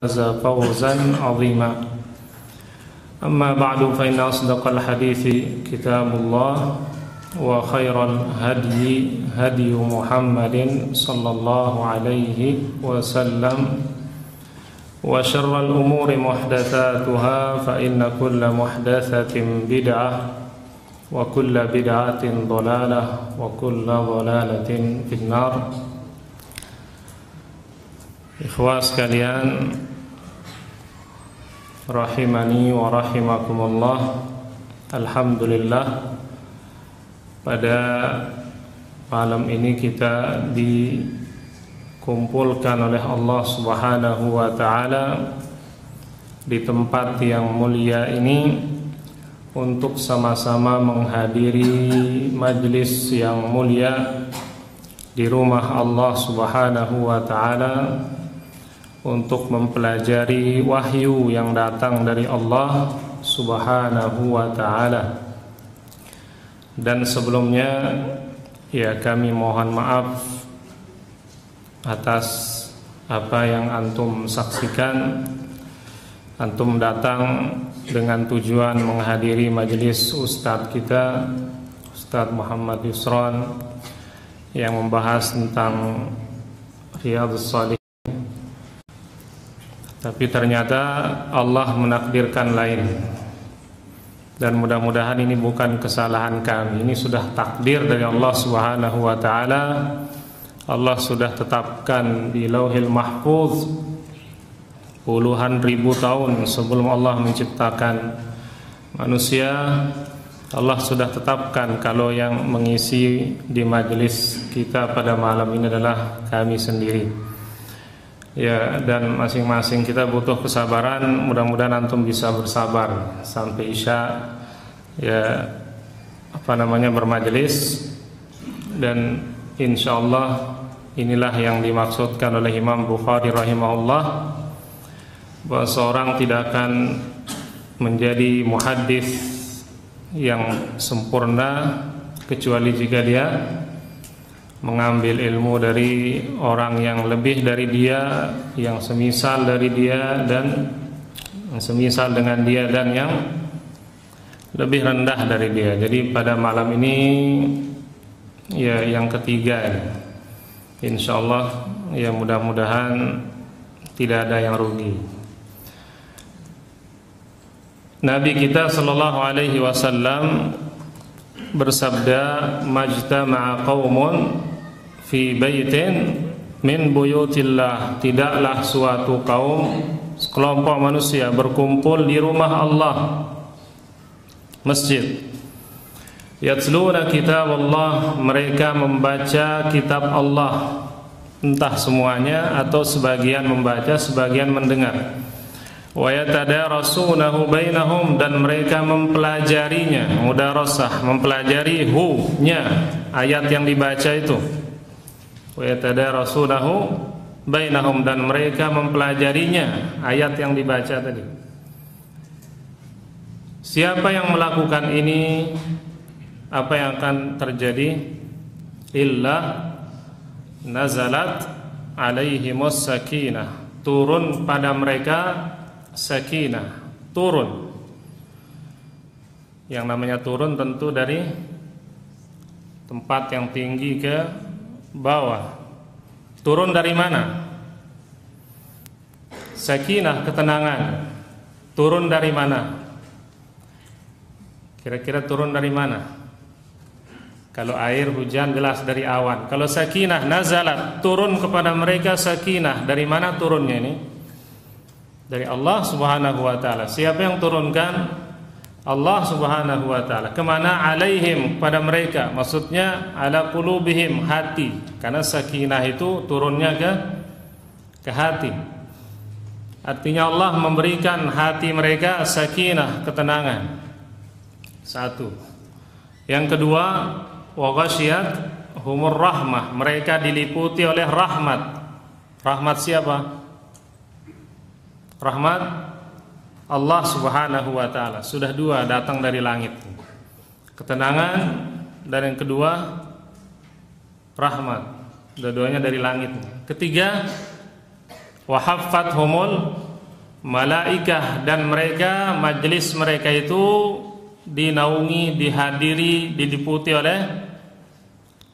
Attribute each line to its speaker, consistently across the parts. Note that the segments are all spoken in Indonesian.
Speaker 1: فاز فوزا عظيما. أما بعد فإن أصدق الحديث كتاب الله وخير الهدي هدي محمد صلى الله عليه وسلم وشر الأمور محدثاتها فإن كل محدثة بدعة وكل بدعة ضلالة وكل ضلالة في النار. Ikhwah sekalian, rahimani wa rahimakumullah. Alhamdulillah, pada malam ini kita dikumpulkan oleh Allah Subhanahu wa ta'ala di tempat yang mulia ini untuk sama-sama menghadiri majlis yang mulia di rumah Allah Subhanahu wa ta'ala untuk mempelajari wahyu yang datang dari Allah Subhanahu wa ta'ala. Dan sebelumnya kami mohon maaf atas apa yang antum saksikan. Antum datang dengan tujuan menghadiri majelis Ustadz kita, Ustadz Muhammad Yusron, yang membahas tentang Riyadhus Shalihin. Tapi ternyata Allah menakdirkan lain. Dan mudah-mudahan ini bukan kesalahan kami. Ini sudah takdir dari Allah Subhanahu wa ta'ala. Allah sudah tetapkan di Lauhil Mahfuz puluhan ribu tahun sebelum Allah menciptakan manusia. Allah sudah tetapkan kalau yang mengisi di majelis kita pada malam ini adalah kami sendiri. Dan masing-masing kita butuh kesabaran. Mudah-mudahan antum bisa bersabar sampai Isya bermajelis. Dan insyaallah inilah yang dimaksudkan oleh Imam Bukhari rahimahullah, bahwa seorang tidak akan menjadi muhaddits yang sempurna kecuali jika dia mengambil ilmu dari orang yang lebih dari dia, yang semisal dari dia, dan yang semisal dengan dia, dan yang lebih rendah dari dia. Jadi pada malam ini yang ketiga, insyaallah mudah-mudahan tidak ada yang rugi. Nabi kita sallallahu alaihi wasallam bersabda, majtama'a qaumun fi baitin min buyutillah, tidaklah suatu kaum, sekelompok manusia berkumpul di rumah Allah, masjid, yatluna kitab Allah, mereka membaca kitab Allah, entah semuanya atau sebagian membaca, sebagian mendengar. Wa yatadarasunahu bainahum, dan mereka mempelajarinya, mudarasah, mempelajari hu-nya, ayat yang dibaca itu. Wa yatadarasunahu bainahum, dan mereka mempelajarinya, ayat yang dibaca tadi. Siapa yang melakukan ini, apa yang akan terjadi? Illa nazalat alaihimus sakinah, turun pada mereka sakinah, turun. Yang namanya turun tentu dari tempat yang tinggi ke bawah. Turun dari mana? Sakinah, ketenangan. Turun dari mana? Kira-kira turun dari mana? Kalau air hujan jelas dari awan. Kalau sakinah, nazalat, turun kepada mereka sakinah. Dari mana turunnya ini? Dari Allah Subhanahu wa ta'ala. Siapa yang turunkan? Allah Subhanahu wa ta'ala. Kemana? Alaihim, pada mereka. Maksudnya ala qulubihim, hati. Karena sakinah itu turunnya ke hati. Artinya Allah memberikan hati mereka sakinah, ketenangan. Satu. Yang kedua, wa ghasyiyat humur rahmah, mereka diliputi oleh rahmat. Rahmat siapa? Rahmat Allah Subhanahu wa ta'ala. Sudah dua datang dari langit, ketenangan, dan yang kedua rahmat. Dua-duanya dari langit. Ketiga, wa haffathumul malaikah dan mereka, majelis mereka itu dinaungi, dihadiri, diliputi oleh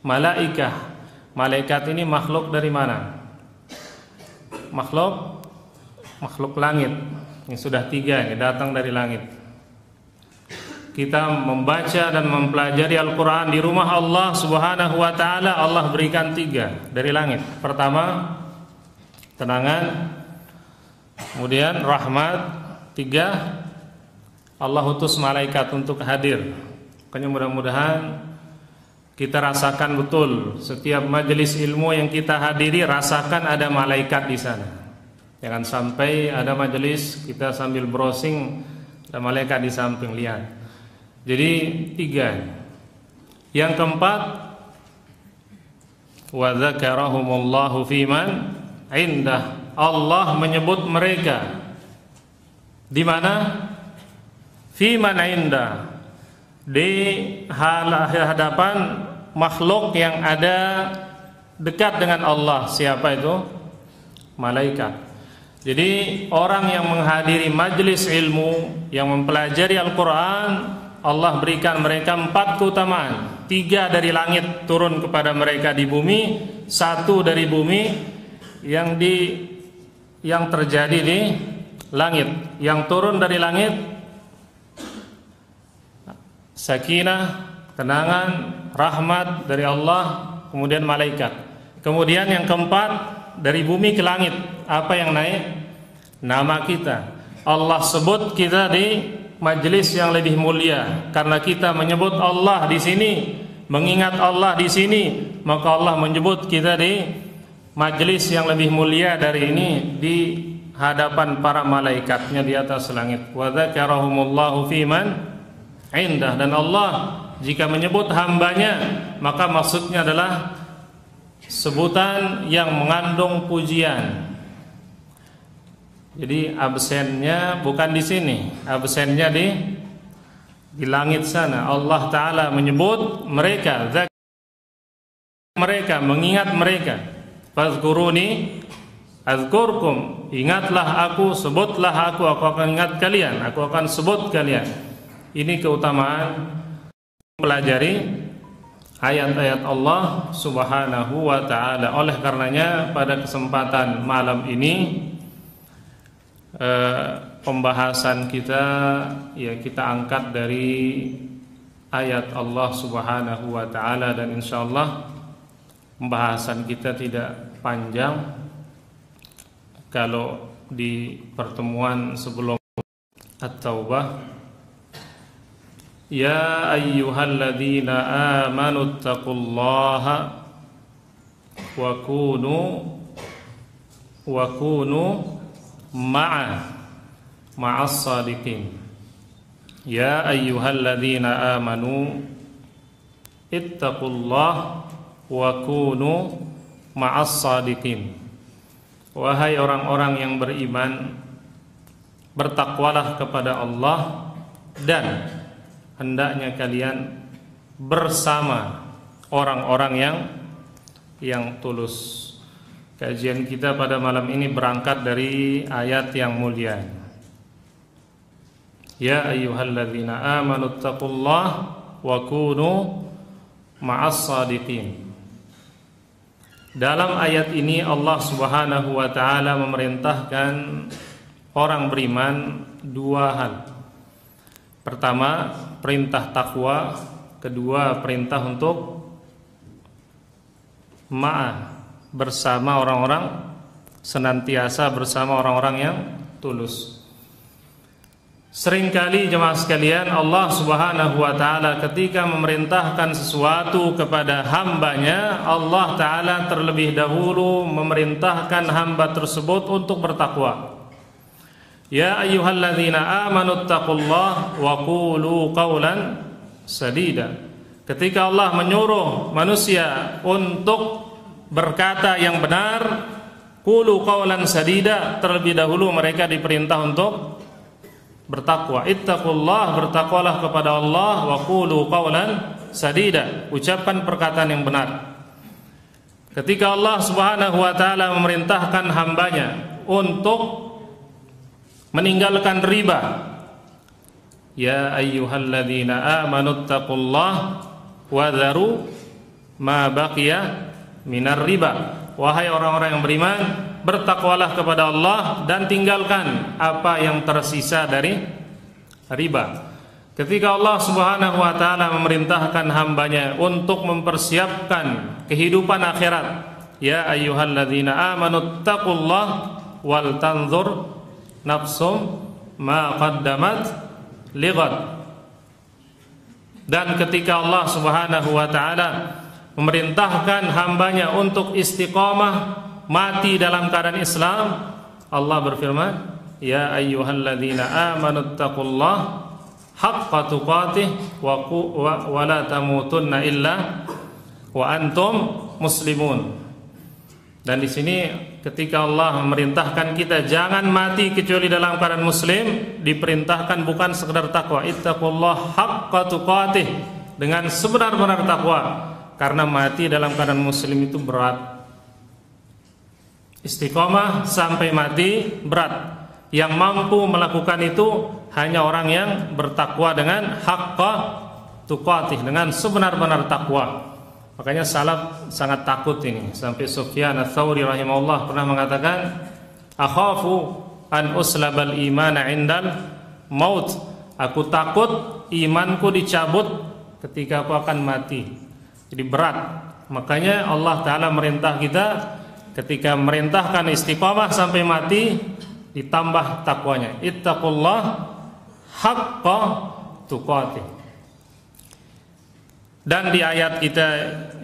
Speaker 1: malaikah. Malaikat ini makhluk dari mana? Makhluk langit. Ini sudah 3 ini datang dari langit. Kita membaca dan mempelajari Al-Quran di rumah Allah Subhanahu wa ta'ala, Allah berikan 3 dari langit. Pertama, tenangan. Kemudian rahmat. 3, Allah utus malaikat untuk hadir. Makanya mudah-mudahan kita rasakan betul setiap majelis ilmu yang kita hadiri, rasakan ada malaikat di sana. Jangan sampai ada majelis kita sambil browsing ada malaikat di samping, lihat. Jadi 3. Yang keempat, wa dzakarahumullahu fiman indah. Allah menyebut mereka di mana? Fiman indah, di hadapan makhluk yang ada dekat dengan Allah. Siapa itu? Malaikat. Jadi orang yang menghadiri majelis ilmu, yang mempelajari Al-Quran, Allah berikan mereka 4 keutamaan. 3 dari langit turun kepada mereka di bumi, 1 dari bumi yang terjadi di langit. Yang turun dari langit sakinah, tenangan, rahmat dari Allah, kemudian malaikat. Kemudian yang keempat, dari bumi ke langit, apa yang naik? Nama kita. Allah sebut kita di majelis yang lebih mulia karena kita menyebut Allah di sini, mengingat Allah di sini, maka Allah menyebut kita di majelis yang lebih mulia dari ini, di hadapan para malaikatnya di atas langit. Wa dzakarahumullahu fiman indah. Dan Allah jika menyebut hambanya, maka maksudnya adalah sebutan yang mengandung pujian. Jadi absennya bukan di sini, absennya di langit sana. Allah Ta'ala menyebut mereka, mengingat mereka. Fazkuruni azkurkum, ingatlah aku, sebutlah aku akan ingat kalian, aku akan sebut kalian. Ini keutamaan pelajari ayat-ayat Allah Subhanahu wa ta'ala. Oleh karenanya pada kesempatan malam ini pembahasan kita kita angkat dari ayat Allah Subhanahu wa ta'ala, dan insyaallah pembahasan kita tidak panjang. Kalau di pertemuan sebelum At-Taubah, ya ayyuhalladzina amanu taqullaha wa kunu ma'as sadiqin. Ya ayyuhalladzina amanu ittaqullaha wa kunu ma'as sadiqin. Wahai orang-orang yang beriman, bertakwalah kepada Allah dan hendaknya kalian bersama orang-orang yang tulus. Kajian kita pada malam ini berangkat dari ayat yang mulia. Ya ayyuhalladzina amanu taqullaha wa kunu ma'as sadiqin. Dalam ayat ini Allah Subhanahu wa ta'ala memerintahkan orang beriman 2 hal. Pertama, perintah takwa. Kedua, perintah untuk bersama orang-orang, senantiasa bersama orang-orang yang tulus. Seringkali jemaah sekalian, Allah Subhanahu wa ta'ala ketika memerintahkan sesuatu kepada hambanya, Allah ta'ala terlebih dahulu memerintahkan hamba tersebut untuk bertakwa. Ya ayyuhalladzina amanu taqullaha wa qulu qawlan sadida. Ketika Allah menyuruh manusia untuk berkata yang benar, qulu qawlan sadida, terlebih dahulu mereka diperintah untuk bertakwa. Ittaqullah, bertakwalah kepada Allah, wa qulu qawlan sadida, ucapkan perkataan yang benar. Ketika Allah Subhanahu wa ta'ala memerintahkan hambanya untuk meninggalkan riba. Ya ayyuhalladzina amanu taqullaha wa dharu ma baqiya minar riba. Wahai orang-orang yang beriman, bertakwalah kepada Allah dan tinggalkan apa yang tersisa dari riba. Ketika Allah Subhanahu wa taala memerintahkan hambanya untuk mempersiapkan kehidupan akhirat, ya ayyuhalladzina amanu taqullaha wal tanzur nafsum ma qaddamat lighad. Dan ketika Allah Subhanahu wa taala memerintahkan hambanya untuk istiqamah, mati dalam keadaan Islam, Allah berfirman, ya ayyuhalladzina amanu taqullaha haqqa tuqatih wa la tamutunna illa wa antum muslimun. Dan di sini ketika Allah memerintahkan kita jangan mati kecuali dalam keadaan muslim, diperintahkan bukan sekedar takwa, ittaqullah haqqa tuqatih, dengan sebenar-benar takwa, karena mati dalam keadaan muslim itu berat. Istiqomah sampai mati berat. Yang mampu melakukan itu hanya orang yang bertakwa dengan haqqa tuqatih, dengan sebenar-benar takwa. Makanya salaf sangat takut ini. Sampai Sufyan ats-Tsauri rahimahullah pernah mengatakan, akhafu an uslabal imana indal maut. Aku takut imanku dicabut ketika aku akan mati. Jadi berat. Makanya Allah Ta'ala merintah kita, ketika merintahkan istiqamah sampai mati, ditambah takwanya, ittaqullah haqqa tuqatih. Dan di ayat kita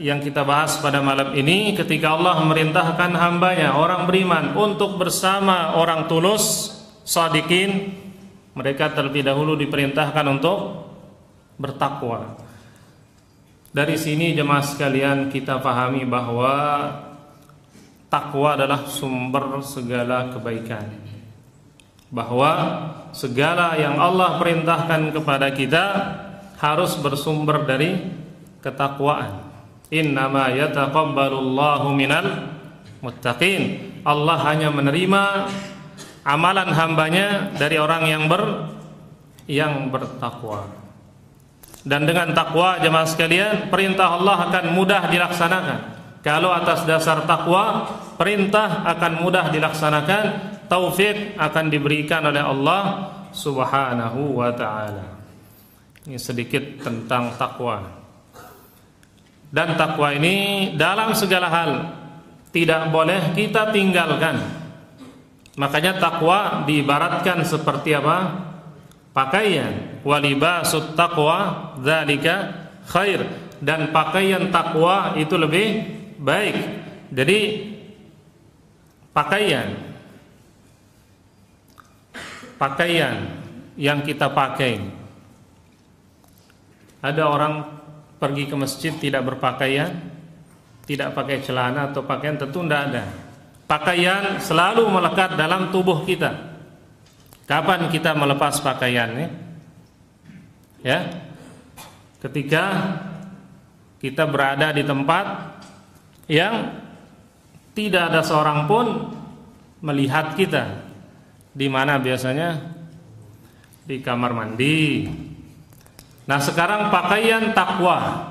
Speaker 1: yang kita bahas pada malam ini, ketika Allah memerintahkan hambanya, orang beriman, untuk bersama orang tulus, shadiqin, mereka terlebih dahulu diperintahkan untuk bertakwa. Dari sini jemaah sekalian kita pahami bahwa takwa adalah sumber segala kebaikan, bahwa segala yang Allah perintahkan kepada kita harus bersumber dari ketakwaan. Innama yataqabbalullahu minal muttaqin. Allah hanya menerima amalan hambanya dari orang yang bertakwa. Dan dengan takwa jemaah sekalian, perintah Allah akan mudah dilaksanakan. Kalau atas dasar takwa, perintah akan mudah dilaksanakan, taufik akan diberikan oleh Allah Subhanahu wa ta'ala. Ini sedikit tentang takwa. Dan takwa ini dalam segala hal tidak boleh kita tinggalkan. Makanya takwa diibaratkan seperti apa? Pakaian. Walibasut taqwa dzalika khair. Dan pakaian takwa itu lebih baik. Jadi pakaian yang kita pakai. Ada orang pergi ke masjid tidak berpakaian, tidak pakai celana atau pakaian, tentu tidak ada. Pakaian selalu melekat dalam tubuh kita. Kapan kita melepas pakaiannya? Ya, ketika kita berada di tempat yang tidak ada seorang pun melihat kita. Di mana biasanya? Di kamar mandi. Nah, sekarang pakaian takwa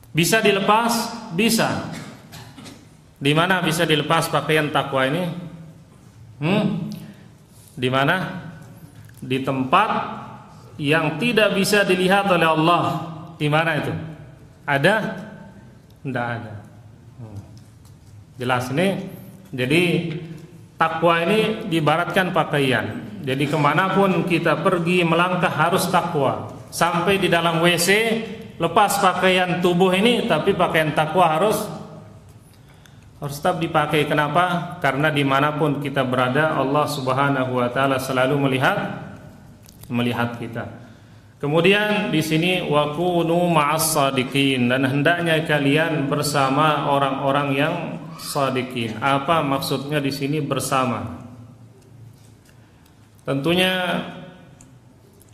Speaker 1: bisa dilepas? Bisa. Di mana bisa dilepas pakaian takwa ini? Di mana? Di tempat yang tidak bisa dilihat oleh Allah. Di mana itu? Ada? Tidak ada. Jelas ini. Jadi takwa ini diibaratkan pakaian. Jadi kemanapun kita pergi melangkah harus takwa. Sampai di dalam WC, lepas pakaian tubuh ini, tapi pakaian takwa harus tetap dipakai. Kenapa? Karena dimanapun kita berada, Allah Subhanahu wa ta'ala selalu melihat kita. Kemudian di sini wakunu ma'as shadiqin, dan hendaknya kalian bersama orang-orang yang shadiqin. Apa maksudnya di sini bersama? Tentunya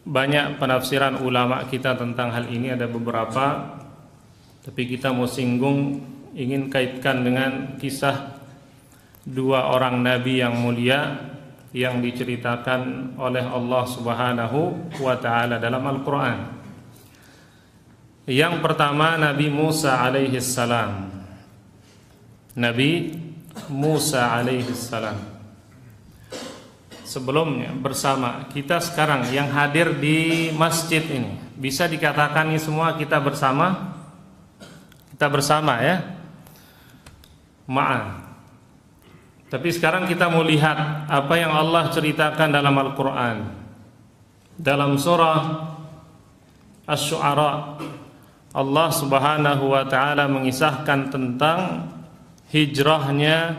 Speaker 1: banyak penafsiran ulama kita tentang hal ini, ada beberapa, tapi kita mau singgung, ingin kaitkan dengan kisah dua orang nabi yang mulia, yang diceritakan oleh Allah Subhanahu wa taala dalam Al-Qur'an. Yang pertama Nabi Musa alaihi salam. Nabi Musa alaihi salam. Sebelumnya bersama kita sekarang yang hadir di masjid ini, bisa dikatakan ini semua kita bersama? Kita bersama ya. Ma'an. Tapi sekarang kita mau lihat apa yang Allah ceritakan dalam Al-Quran. Dalam surah Asy-Syu'ara, Allah Subhanahu wa ta'ala mengisahkan tentang hijrahnya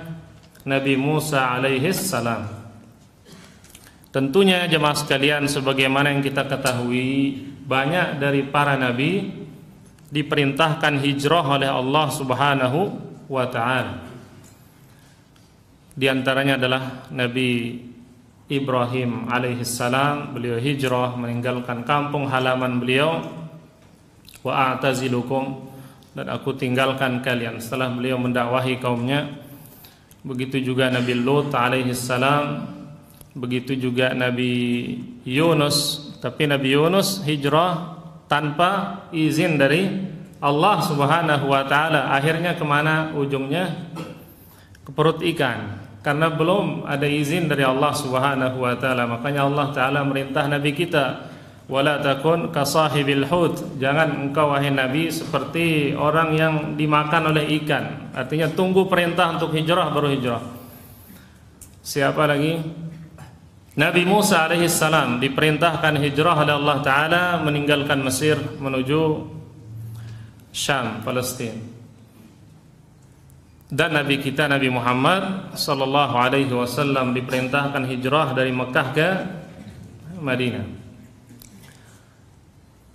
Speaker 1: Nabi Musa alaihi salam. Tentunya jemaah sekalian, sebagaimana yang kita ketahui, banyak dari para nabi diperintahkan hijrah oleh Allah Subhanahu wa ta'ala. Di antaranya adalah Nabi Ibrahim alaihissalam, beliau hijrah meninggalkan kampung halaman beliau. Wa a'tazilukum, dan aku tinggalkan kalian, setelah beliau mendakwahi kaumnya. Begitu juga Nabi Lut alaihissalam, begitu juga Nabi Yunus. Tapi Nabi Yunus hijrah tanpa izin dari Allah Subhanahu wa ta'ala. Akhirnya kemana ujungnya? Ke perut ikan, karena belum ada izin dari Allah Subhanahu wa ta'ala. Makanya Allah ta'ala merintah Nabi kita, wala takun kasahibil hut, jangan engkau wahai Nabi seperti orang yang dimakan oleh ikan. Artinya tunggu perintah untuk hijrah baru hijrah. Siapa lagi? Nabi Musa alaihissalam diperintahkan hijrah oleh Allah ta'ala, meninggalkan Mesir menuju Syam, Palestina. Dan Nabi kita Nabi Muhammad sallallahu alaihi wasallam diperintahkan hijrah dari Mekah ke Madinah.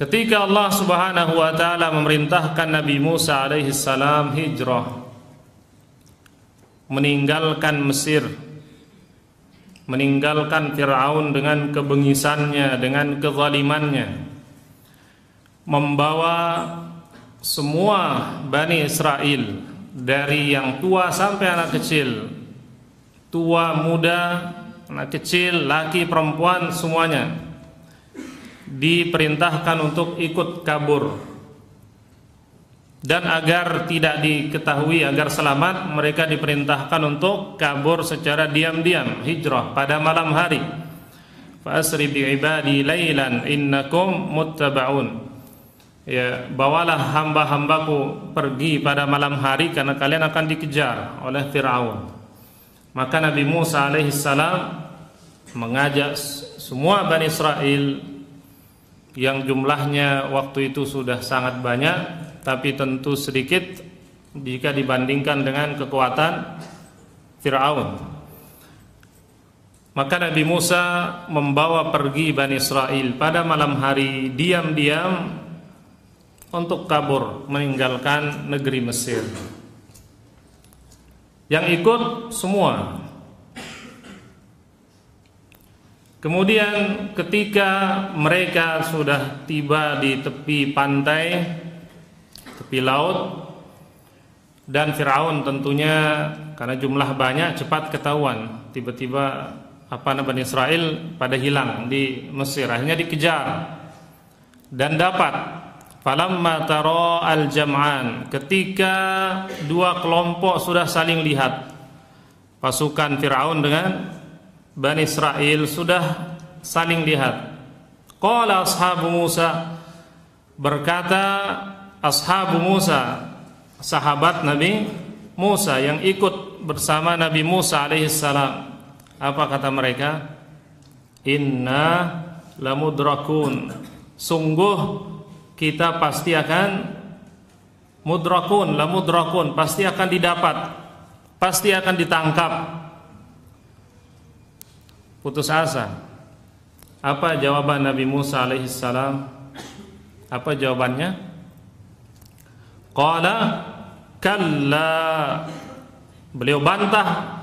Speaker 1: Ketika Allah Subhanahu wa taala memerintahkan Nabi Musa alaihi salam hijrah, meninggalkan Mesir, meninggalkan Fir'aun dengan kebengisannya, dengan kezalimannya, membawa semua Bani Israel, dari yang tua sampai anak kecil, tua, muda, anak kecil, laki, perempuan, semuanya diperintahkan untuk ikut kabur. Dan agar tidak diketahui, agar selamat, mereka diperintahkan untuk kabur secara diam-diam, hijrah pada malam hari. Fa asri bi ibadi lailan innakum muttaba'un. Ya, bawalah hamba-hambaku pergi pada malam hari, karena kalian akan dikejar oleh Fir'aun. Maka Nabi Musa alaihissalam mengajak semua Bani Israel yang jumlahnya waktu itu sudah sangat banyak, tapi tentu sedikit jika dibandingkan dengan kekuatan Fir'aun. Maka Nabi Musa membawa pergi Bani Israel pada malam hari diam-diam untuk kabur, meninggalkan negeri Mesir. Yang ikut semua. Kemudian ketika mereka sudah tiba di tepi pantai, tepi laut, dan Fir'aun tentunya karena jumlah banyak cepat ketahuan. Tiba-tiba Bani Israel pada hilang di Mesir. Akhirnya dikejar dan dapat. Falamma tara al-jam'an, ketika dua kelompok sudah saling lihat, pasukan Fir'aun dengan Bani Israel sudah saling lihat. Qala ashabu Musa, berkata ashabu Musa, sahabat Nabi Musa yang ikut bersama Nabi Musa alaihissalam, apa kata mereka? Inna lamudrakun, sungguh kita pasti akan mudrakun, lamudrakun, pasti akan didapat, pasti akan ditangkap. Putus asa. Apa jawaban Nabi Musa alaihissalam? Apa jawabannya? Qala kalla, beliau bantah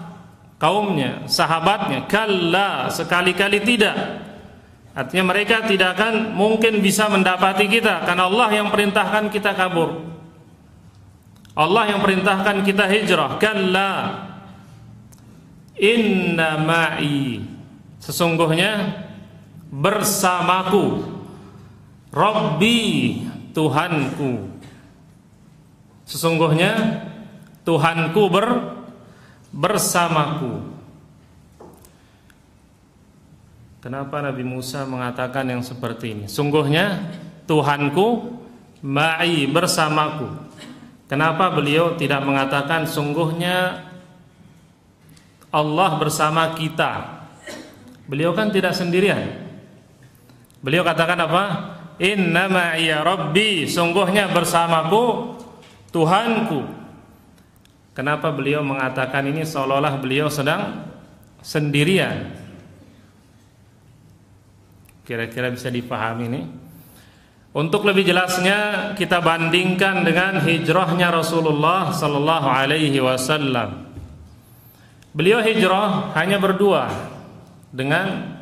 Speaker 1: kaumnya, sahabatnya, kalla, sekali-kali tidak. Artinya mereka tidak akan mungkin bisa mendapati kita, karena Allah yang perintahkan kita kabur, Allah yang perintahkan kita hijrah. Kalla inna ma'i, Sesungguhnya bersamaku. Rabbi, Tuhanku. Sesungguhnya Tuhanku bersamaku. Kenapa Nabi Musa mengatakan yang seperti ini? Sungguhnya Tuhanku ma'i, bersamaku. Kenapa beliau tidak mengatakan sungguhnya Allah bersama kita? Beliau kan tidak sendirian. Beliau katakan apa? Inna ma'iya Rabbi, sungguhnya bersamaku Tuhanku. Kenapa beliau mengatakan ini seolah-olah beliau sedang sendirian? Kira-kira bisa dipahami ini. Untuk lebih jelasnya kita bandingkan dengan hijrahnya Rasulullah sallallahu alaihi wasallam. Beliau hijrah hanya berdua dengan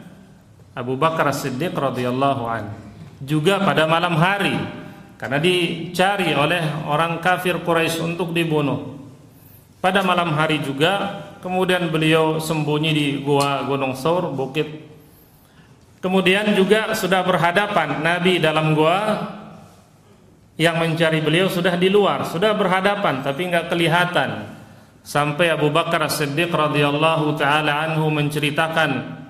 Speaker 1: Abu Bakar As-Siddiq radhiyallahu anhu, juga pada malam hari karena dicari oleh orang kafir Quraisy untuk dibunuh. Pada malam hari juga, kemudian beliau sembunyi di gua Gunung Saur, bukit. Kemudian juga sudah berhadapan Nabi dalam gua, yang mencari beliau sudah di luar, sudah berhadapan tapi enggak kelihatan. Sampai Abu Bakar As-Siddiq radhiyallahu taala anhu menceritakan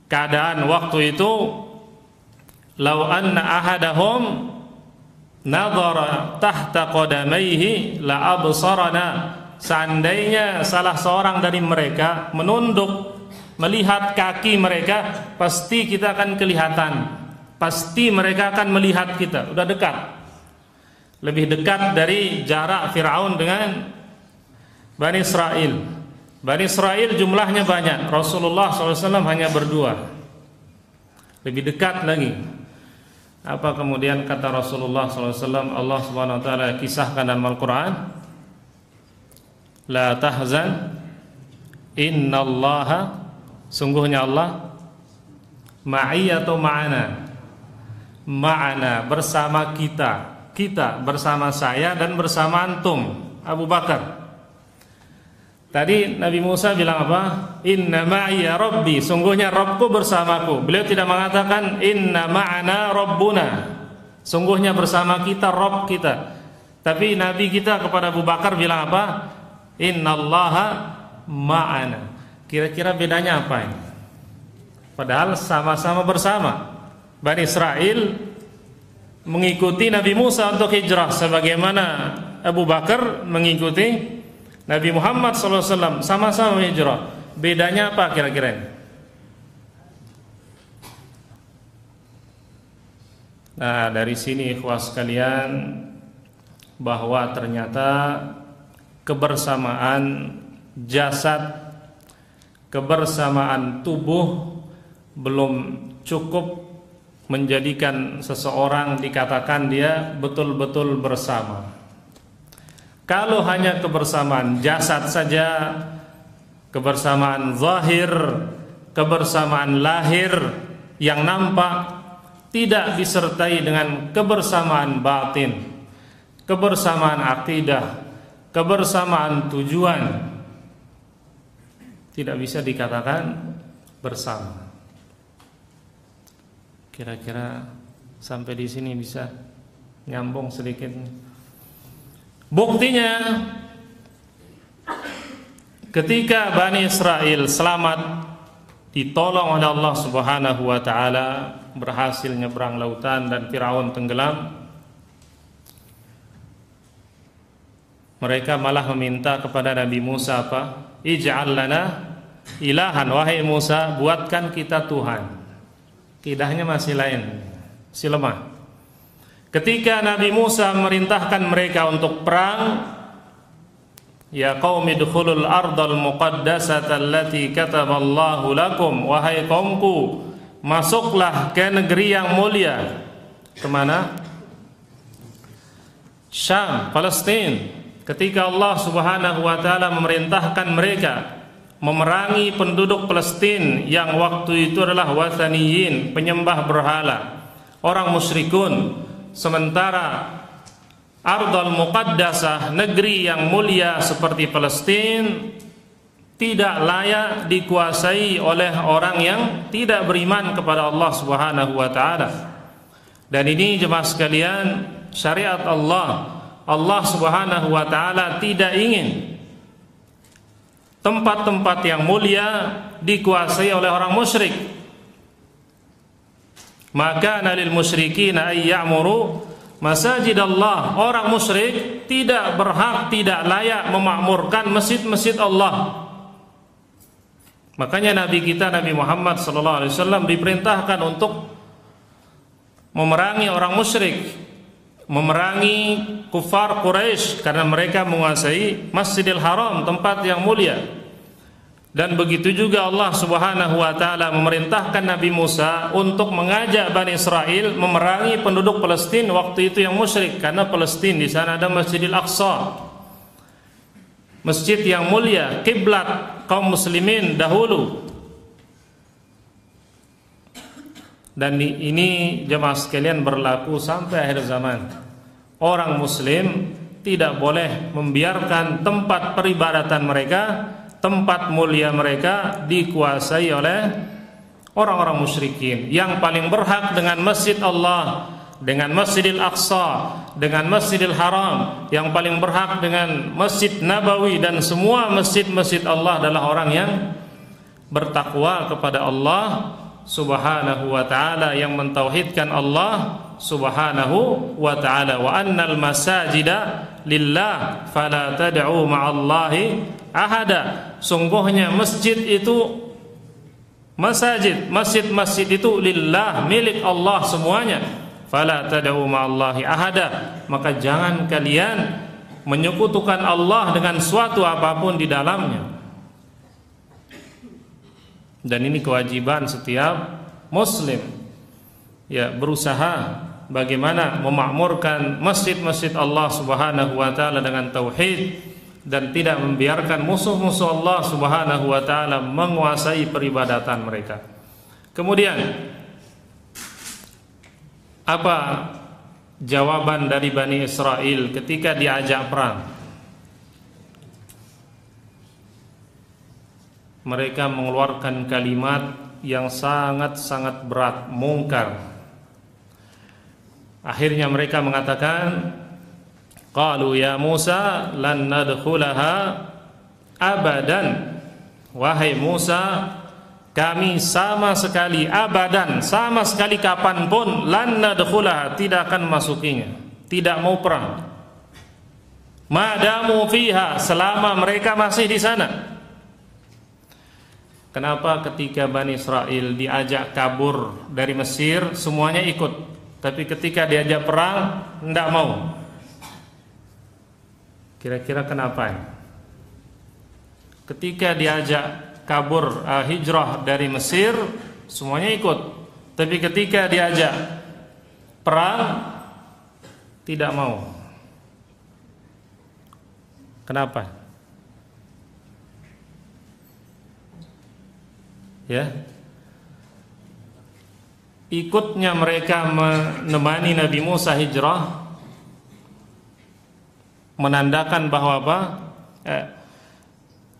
Speaker 1: keadaan waktu itu, "Lau anna ahadahum nadhara tahta qadamaihi la absarana." Seandainya salah seorang dari mereka menunduk melihat kaki mereka, pasti kita akan kelihatan. Pasti mereka akan melihat kita. Udah dekat. Lebih dekat dari jarak Fir'aun dengan Bani Israel. Bani Israel jumlahnya banyak, Rasulullah SAW hanya berdua. Lebih dekat lagi. Apa kemudian kata Rasulullah SAW, Allah Subhanahu Wa Taala kisahkan dalam Al-Quran, La tahzan, innallaha, sungguhnya Allah, ma'i atau ma'ana, ma'ana, bersama kita, kita bersama saya dan bersama antum, Abu Bakar. Tadi Nabi Musa bilang apa? Inna ma'iya Rabbi, sungguhnya Rabbku bersamaku. Beliau tidak mengatakan inna ma'ana Rabbuna, sungguhnya bersama kita Rabb kita. Tapi Nabi kita kepada Abu Bakar bilang apa? Innallaha ma'ana. Kira-kira bedanya apa ini? Padahal sama-sama bersama. Bani Israel mengikuti Nabi Musa untuk hijrah, sebagaimana Abu Bakar mengikuti Nabi Muhammad SAW, sama-sama hijrah. Bedanya apa kira-kira ini? Nah, dari sini ikhwas sekalian, bahwa ternyata kebersamaan jasad, kebersamaan tubuh belum cukup menjadikan seseorang dikatakan dia betul-betul bersama. Kalau hanya kebersamaan jasad saja, kebersamaan zahir, kebersamaan lahir yang nampak, tidak disertai dengan kebersamaan batin, kebersamaan akidah, kebersamaan tujuan, tidak bisa dikatakan bersama. Kira-kira sampai di sini bisa nyambung sedikit. Buktinya, ketika Bani Israel selamat, ditolong oleh Allah Subhanahu wa Ta'ala, berhasil nyebrang lautan dan Firaun tenggelam, mereka malah meminta kepada Nabi Musa apa? Ij'al lana ilahan, wahai Musa, buatkan kita Tuhan. Kidahnya masih lain, masih lemah. Ketika Nabi Musa memerintahkan mereka untuk perang, ya qaumi dukhulul ardal muqaddasata allati kataballahu lakum, wahai kaumku, masuklah ke negeri yang mulia. Kemana? Syam, Palestina. Ketika Allah Subhanahu wa Ta'ala memerintahkan mereka memerangi penduduk Palestina yang waktu itu adalah wathaniyin, penyembah berhala, orang musyrikun. Sementara Ardal Muqaddasah, negeri yang mulia seperti Palestina, tidak layak dikuasai oleh orang yang tidak beriman kepada Allah Subhanahu wa taala. Dan ini jemaah sekalian, syariat Allah Subhanahu wa taala tidak ingin tempat-tempat yang mulia dikuasai oleh orang musyrik. Maka lil musyrikin ay ya'muru masajid Allah. Orang musyrik tidak berhak, tidak layak memakmurkan masjid-masjid Allah. Makanya Nabi kita Nabi Muhammad SAW diperintahkan untuk memerangi orang musyrik, memerangi kufar Quraisy karena mereka menguasai Masjidil Haram, tempat yang mulia. Dan begitu juga Allah Subhanahu wa taala memerintahkan Nabi Musa untuk mengajak Bani Israel memerangi penduduk Palestina waktu itu yang musyrik, karena Palestina di sana ada Masjidil Aqsa, masjid yang mulia, kiblat kaum muslimin dahulu. Dan ini jemaah sekalian berlaku sampai akhir zaman. Orang muslim tidak boleh membiarkan tempat peribadatan mereka, tempat mulia mereka dikuasai oleh orang-orang musyrikin. Yang paling berhak dengan masjid Allah, dengan Masjidil Aqsa, dengan Masjidil Haram, yang paling berhak dengan Masjid Nabawi dan semua masjid-masjid Allah adalah orang yang bertakwa kepada Allah Subhanahu wa ta'ala, yang mentauhidkan Allah Subhanahu wa ta'ala. Wa annal masajida lillah fala tad'u ma'allahi ahada. Sungguhnya masjid itu, masjid-masjid itu lillah, milik Allah semuanya. Fala tad'u ma'allahi ahada. Maka jangan kalian menyekutukan Allah dengan suatu apapun di dalamnya. Dan ini kewajiban setiap muslim, ya, berusaha bagaimana memakmurkan masjid-masjid Allah Subhanahu wa taala dengan tauhid, dan tidak membiarkan musuh-musuh Allah Subhanahu wa taala menguasai peribadatan mereka. Kemudian apa jawaban dari Bani Israel ketika diajak perang? Mereka mengeluarkan kalimat yang sangat-sangat berat, mungkar. Akhirnya mereka mengatakan, qalu ya Musa lan nadkhulaha abadan. Wahai Musa, kami sama sekali abadan, sama sekali kapanpun, lan nadkhulaha, tidak akan masukinya, tidak mau perang. Madamu fiha, selama mereka masih di sana. Kenapa ketika Bani Israel diajak kabur dari Mesir semuanya ikut, tapi ketika diajak perang tidak mau? Kira-kira kenapa? Ketika diajak kabur, hijrah dari Mesir semuanya ikut, tapi ketika diajak perang tidak mau. Kenapa? Ya, ikutnya mereka menemani Nabi Musa hijrah menandakan bahwa apa?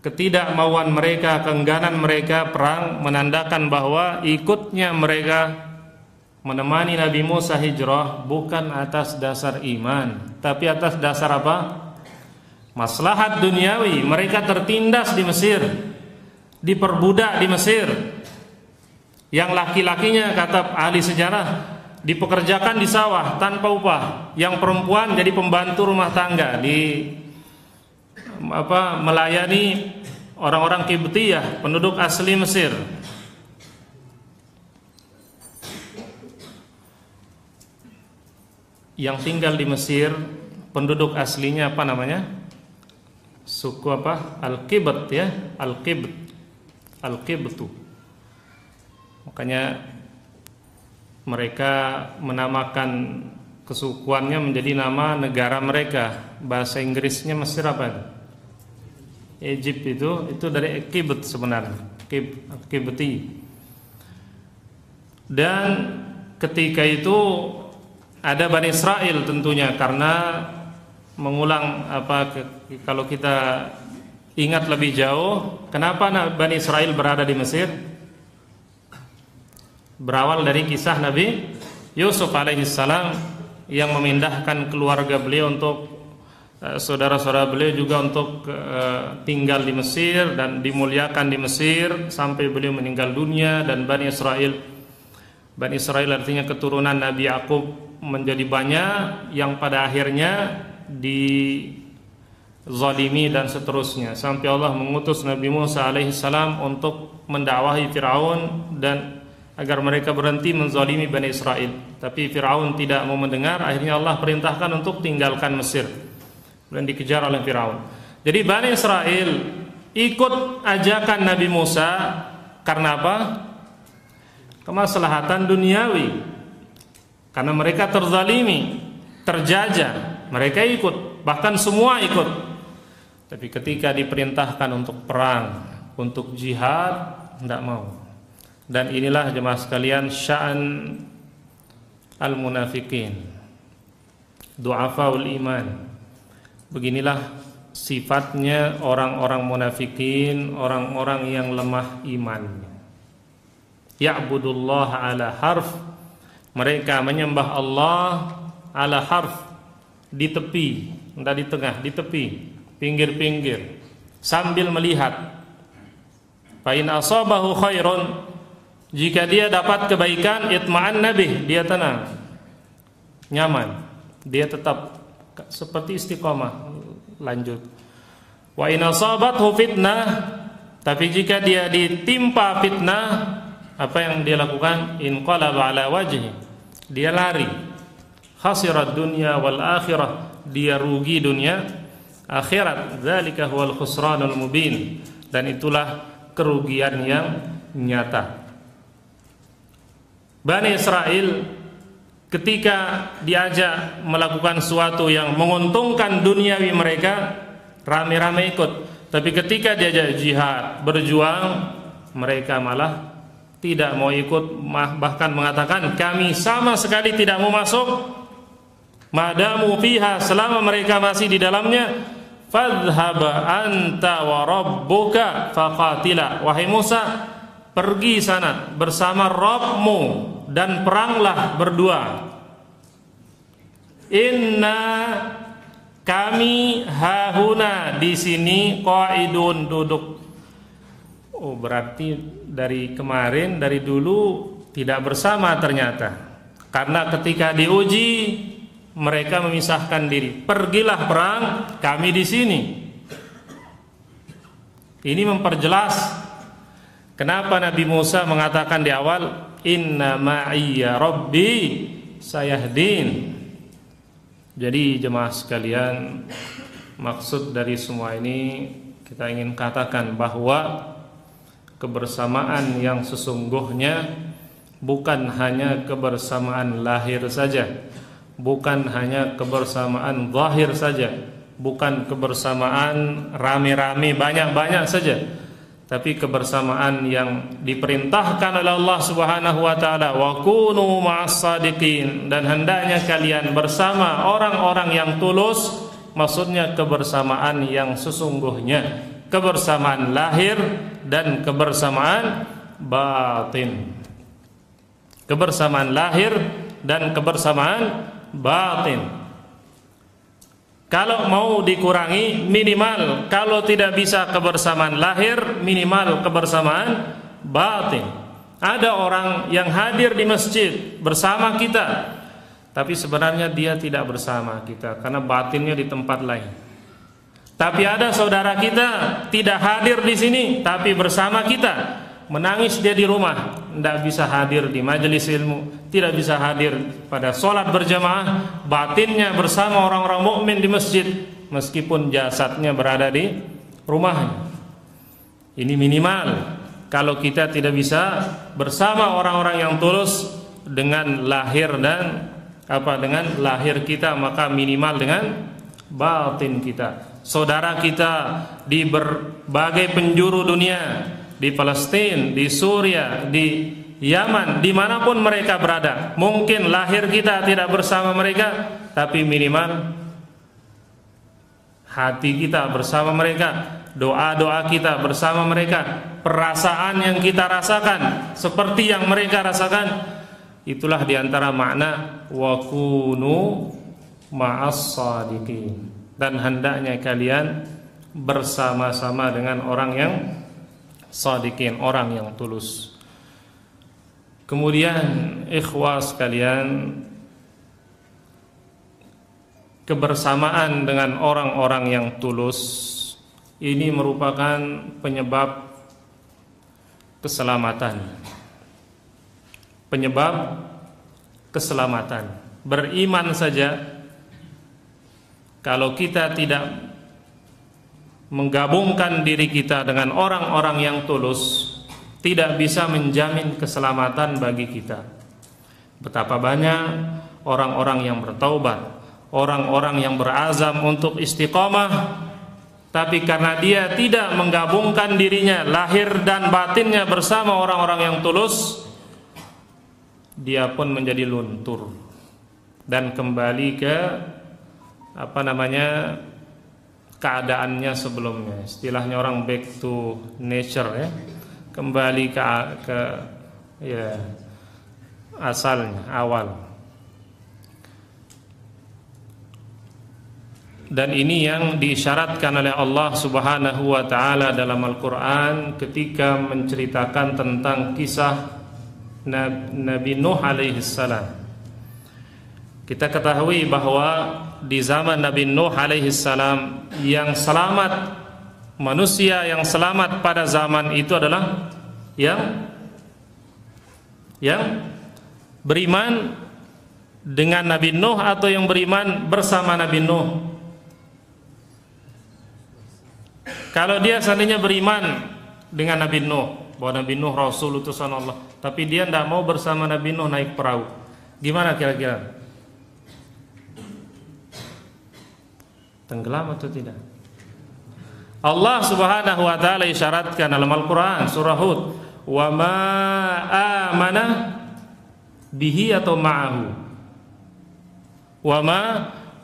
Speaker 1: Ketidakmauan mereka, keengganan mereka perang, menandakan bahwa ikutnya mereka menemani Nabi Musa hijrah bukan atas dasar iman, tapi atas dasar apa? Maslahat duniawi. Mereka tertindas di Mesir, diperbudak di Mesir, yang laki-lakinya kata ahli sejarah dipekerjakan di sawah tanpa upah, yang perempuan jadi pembantu rumah tangga, melayani orang-orang Qibtiyah, penduduk asli Mesir. Yang tinggal di Mesir penduduk aslinya apa namanya? Suku apa? Al-Qibt, ya, Al-Qibtu. Makanya mereka menamakan kesukuannya menjadi nama negara mereka. Bahasa Inggrisnya Mesir apa? Egypt itu dari Qibt sebenarnya, Qibti. Dan ketika itu ada Bani Israel tentunya, karena mengulang kalau kita Ingat lebih jauh, kenapa Bani Israel berada di Mesir? Berawal dari kisah Nabi Yusuf alaihissalam yang memindahkan keluarga beliau untuk saudara-saudara beliau juga untuk tinggal di Mesir dan dimuliakan di Mesir sampai beliau meninggal dunia. Dan Bani Israel artinya keturunan Nabi Yakub menjadi banyak yang pada akhirnya dizalimi dan seterusnya, sampai Allah mengutus Nabi Musa alaihissalam untuk mendakwahi Fir'aun dan agar mereka berhenti menzalimi Bani Israel. Tapi Fir'aun tidak mau mendengar. Akhirnya Allah perintahkan untuk tinggalkan Mesir dan dikejar oleh Fir'aun. Jadi Bani Israel ikut ajakan Nabi Musa karena apa? Kemaslahatan duniawi. Karena mereka terzalimi, terjajah, mereka ikut, bahkan semua ikut. Tapi ketika diperintahkan untuk perang, untuk jihad, tidak mau. Dan inilah jemaah sekalian sya'an al-munafiqin, du'afaul iman. Beginilah sifatnya orang-orang munafikin, orang-orang yang lemah iman. Ya'budullah ala harf, mereka menyembah Allah ala harf, di tepi, entah di tengah, di tepi, pinggir-pinggir, sambil melihat. Fa in asabahu khairun, jika dia dapat kebaikan, itma'anna bih, dia tenang, nyaman, dia tetap seperti istiqomah, lanjut. Wa in asabathu fitnah, tapi jika dia ditimpa fitnah, apa yang dia lakukan? Inqalaba ala wajhi, dia lari. Khasirat dunya wal akhirah, dia rugi dunia akhirat. Dzalika huwal khusranul mubin, dan itulah kerugian yang nyata. Bani Israel ketika diajak melakukan sesuatu yang menguntungkan duniawi mereka, rame-rame ikut. Tapi ketika diajak jihad, berjuang, mereka malah tidak mau ikut, bahkan mengatakan kami sama sekali tidak mau masuk. Madamu fiha, selama mereka masih di dalamnya, fadhhab anta wa rabbuka faqatila, wahai Musa, pergi sana bersama Rabbmu dan peranglah berdua. Inna, kami, hahuna, di sini, qaidun, duduk. Oh, berarti dari kemarin, dari dulu tidak bersama ternyata. Karena ketika diuji mereka memisahkan diri. Pergilah perang, kami di sini. Ini memperjelas kenapa Nabi Musa mengatakan di awal, inna ma'iyya rabbi sayahdin. Jadi jemaah sekalian, maksud dari semua ini kita ingin katakan bahwa kebersamaan yang sesungguhnya bukan hanya kebersamaan lahir saja, bukan hanya kebersamaan zahir saja, bukan kebersamaan rame-rame banyak-banyak saja, tapi kebersamaan yang diperintahkan oleh Allah Subhanahu wa taala, wa kunu ma'as shadiqin, dan hendaknya kalian bersama orang-orang yang tulus. Maksudnya kebersamaan yang sesungguhnya, kebersamaan lahir dan kebersamaan batin. Kebersamaan lahir dan kebersamaan batin. Kalau mau dikurangi, minimal kalau tidak bisa kebersamaan lahir, minimal kebersamaan batin. Ada orang yang hadir di masjid bersama kita, tapi sebenarnya dia tidak bersama kita karena batinnya di tempat lain. Tapi ada saudara kita tidak hadir di sini, tapi bersama kita. Menangis dia di rumah, tidak bisa hadir di majelis ilmu, tidak bisa hadir pada sholat berjamaah, batinnya bersama orang-orang mukmin di masjid, meskipun jasadnya berada di rumahnya. Ini minimal kalau kita tidak bisa bersama orang-orang yang tulus dengan lahir dan dengan lahir kita, maka minimal dengan batin kita. Saudara kita di berbagai penjuru dunia, di Palestina, di Suriah, di Yaman, dimanapun mereka berada, mungkin lahir kita tidak bersama mereka, tapi minimal hati kita bersama mereka. doa-doa kita bersama mereka, perasaan yang kita rasakan seperti yang mereka rasakan. Itulah diantara makna wa kunu ma'as shadiqin. Dan hendaknya kalian bersama-sama dengan orang yang shadiqin, orang yang tulus. Kemudian ikhwas sekalian, kebersamaan dengan orang-orang yang tulus ini merupakan penyebab keselamatan. Penyebab keselamatan. Beriman saja, kalau kita tidak menggabungkan diri kita dengan orang-orang yang tulus, tidak bisa menjamin keselamatan bagi kita. Betapa banyak orang-orang yang bertaubat, orang-orang yang berazam untuk istiqamah, tapi karena dia tidak menggabungkan dirinya lahir dan batinnya bersama orang-orang yang tulus, dia pun menjadi luntur dan kembali ke keadaannya sebelumnya. Istilahnya orang back to nature, ya, kembali ke asalnya, awal. Dan ini yang diisyaratkan oleh Allah Subhanahu wa taala dalam Al-Qur'an ketika menceritakan tentang kisah Nabi Nuh alaihi salam. Kita ketahui bahwa di zaman Nabi Nuh alaihi salam yang selamat, manusia yang selamat pada zaman itu adalah yang beriman dengan Nabi Nuh atau yang beriman bersama Nabi Nuh. Kalau dia seandainya beriman dengan Nabi Nuh, bahwa Nabi Nuh Rasul utusan Allah, tapi dia tidak mau bersama Nabi Nuh naik perahu, gimana kira-kira? Tenggelam atau tidak? Allah Subhanahu wa taala isyaratkan dalam Al-Qur'an surah Hud, wa ma amana bihi atau ma'ahu. Wa ma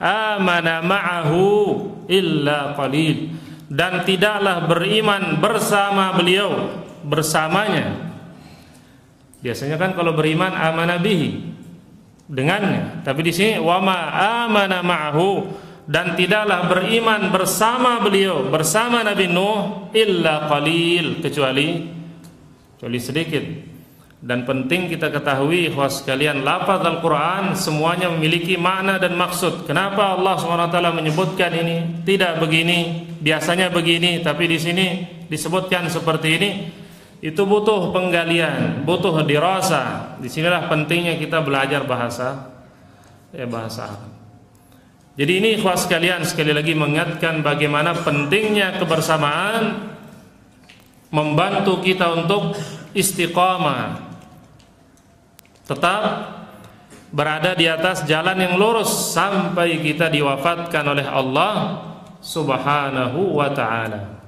Speaker 1: amana ma'ahu illa qalil. Dan tidaklah beriman bersama beliau, bersamanya. Biasanya kan kalau beriman amana bihi, dengannya. Tapi di sini wa ma amana ma'ahu, dan tidaklah beriman bersama beliau, bersama Nabi Nuh illa qalil, kecuali sedikit. Dan penting kita ketahui bahwa sekalian lafaz Al-Quran semuanya memiliki makna dan maksud. Kenapa Allah SWT menyebutkan ini? Tidak begini, biasanya begini, tapi di sini disebutkan seperti ini. Itu butuh penggalian, butuh dirasa. Disinilah pentingnya kita belajar bahasa Arab. Jadi ini ikhwas sekalian, sekali lagi mengingatkan bagaimana pentingnya kebersamaan membantu kita untuk istiqamah, tetap berada di atas jalan yang lurus sampai kita diwafatkan oleh Allah Subhanahu wa ta'ala.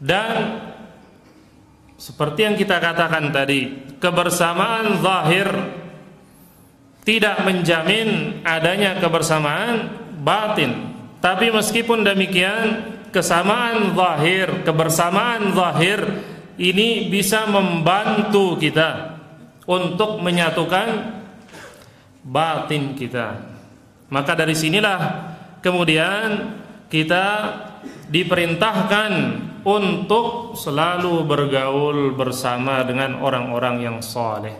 Speaker 1: Dan seperti yang kita katakan tadi, kebersamaan zahir tidak menjamin adanya kebersamaan batin. Tapi meskipun demikian, kebersamaan zahir ini bisa membantu kita untuk menyatukan batin kita. Maka dari sinilah kemudian kita diperintahkan untuk selalu bergaul bersama dengan orang-orang yang soleh.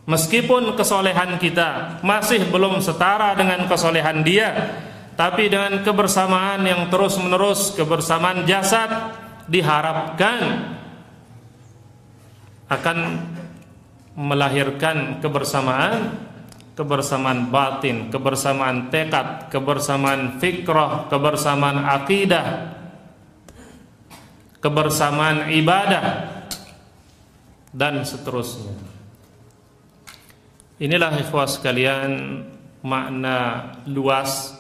Speaker 1: Meskipun kesolehan kita masih belum setara dengan kesolehan dia, tapi dengan kebersamaan yang terus-menerus, kebersamaan jasad, diharapkan akan melahirkan kebersamaan batin, kebersamaan tekad, kebersamaan fikrah, kebersamaan akidah, kebersamaan ibadah, dan seterusnya. Inilah ikhwas sekalian makna luas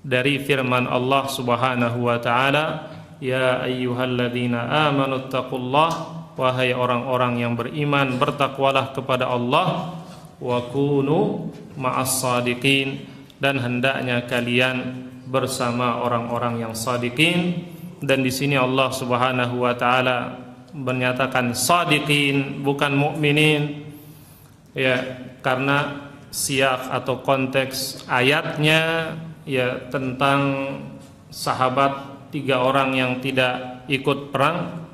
Speaker 1: dari firman Allah Subhanahu wa ta'ala, ya ayyuhalladzina amanu taqullah, wahai orang-orang yang beriman, bertakwalah kepada Allah, wa kunu ma'as sadiqin, dan hendaknya kalian bersama orang-orang yang shadiqin. Dan di sini Allah Subhanahu wa taala menyatakan shadiqin, bukan mukminin, ya, karena siyak atau konteks ayatnya ya tentang sahabat 3 orang yang tidak ikut perang,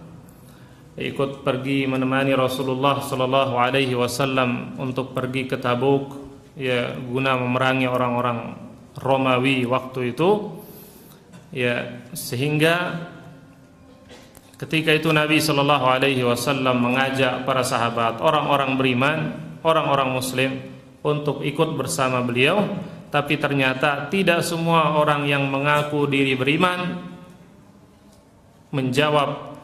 Speaker 1: ikut pergi menemani Rasulullah sallallahu alaihi wasallam untuk pergi ke Tabuk, ya, guna memerangi orang-orang Romawi waktu itu, ya, sehingga ketika itu Nabi sallallahu alaihi wasallam mengajak para sahabat, orang-orang beriman, orang-orang muslim untuk ikut bersama beliau, tapi ternyata tidak semua orang yang mengaku diri beriman menjawab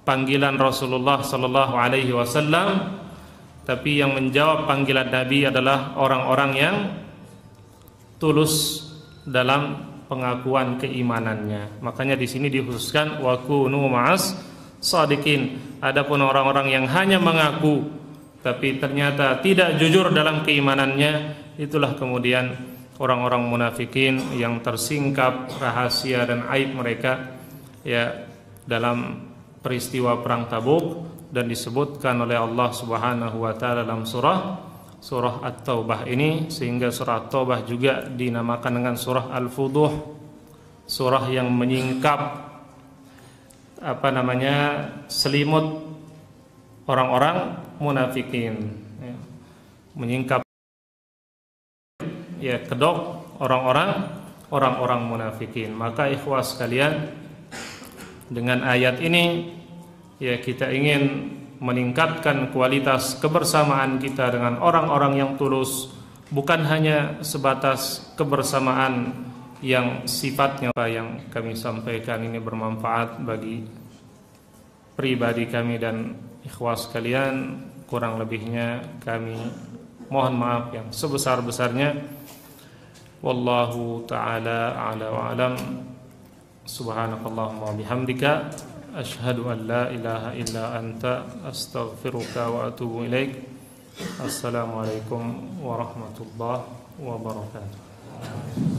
Speaker 1: panggilan Rasulullah sallallahu alaihi wasallam, tapi yang menjawab panggilan Nabi adalah orang-orang yang tulus dalam pengakuan keimanannya. Makanya di sini dikhususkan wa kunu ma'as shadiqin. Adapun orang-orang yang hanya mengaku tapi ternyata tidak jujur dalam keimanannya, itulah kemudian orang-orang munafikin yang tersingkap rahasia dan aib mereka, ya, dalam peristiwa perang Tabuk, dan disebutkan oleh Allah Subhanahu wa taala dalam surah At-Taubah ini, sehingga surah At-Taubah juga dinamakan dengan surah Al-Fuduh, surah yang menyingkap selimut orang-orang munafikin, ya, menyingkap, ya, kedok orang-orang munafikin. Maka ikhwas sekalian, dengan ayat ini, ya, kita ingin meningkatkan kualitas kebersamaan kita dengan orang-orang yang tulus, bukan hanya sebatas kebersamaan yang sifatnya apa yang kami sampaikan ini bermanfaat bagi pribadi kami dan ikhwas sekalian. Kurang lebihnya kami mohon maaf yang sebesar-besarnya. Wallahu ta'ala a'la wa alam. Subhanakallahumma bihamdika asyhadu an la ilaha illa anta astaghfiruka wa atubu ilaik. Assalamualaikum warahmatullahi wabarakatuh.